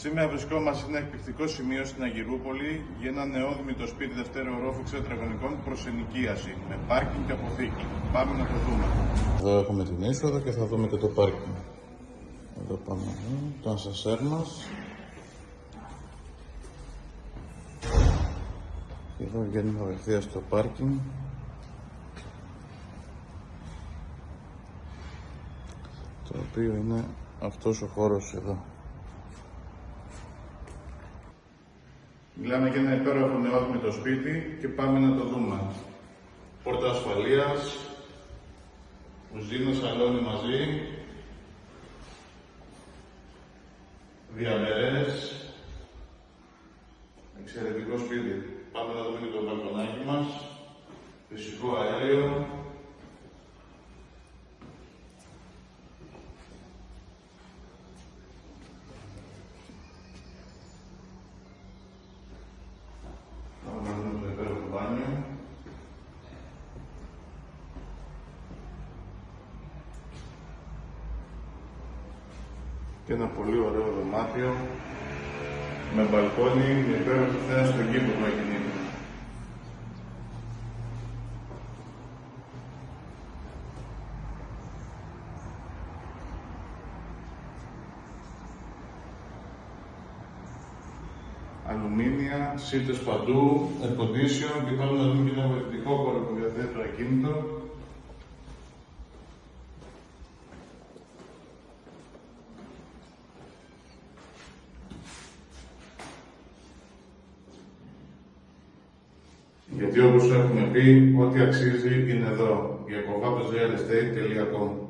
Σήμερα βρισκόμαστε σε ένα εκπληκτικό σημείο στην Αργυρούπολη για ένα νεόδημητο σπίτι δευτέρου ορόφου τετραγωνικών προς ενοικίαση, με πάρκινγκ και αποθήκη. Πάμε να το δούμε. Εδώ έχουμε την είσοδο και θα δούμε και το πάρκινγκ. Εδώ πάμε, το ασανσέρ μας. Και εδώ βγαίνουμε απευθείας στο πάρκινγκ. Το οποίο είναι αυτός ο χώρος εδώ. Μιλάμε για ένα υπέροχο νεόδημητο σπίτι και πάμε να το δούμε. Πόρτα ασφαλείας, κουζίνα, σαλόνι μαζί, διαμερές, εξαιρετικό σπίτι. Πάμε να δούμε και το μπαλκονάκι μας, φυσικό αέριο. Και ένα πολύ ωραίο δωμάτιο με μπαλκόνι, με υπέροχη θέα στον κήπο του ακινήτου. Αλουμίνια, σίτες παντού, air condition και πάμε να δούμε και ένα βοηθητικό χώρο που διαθέτει το ακίνητο. Γιατί όπως έχουμε πει, ό,τι αξίζει είναι εδώ. Γιακοβάτος realestate.com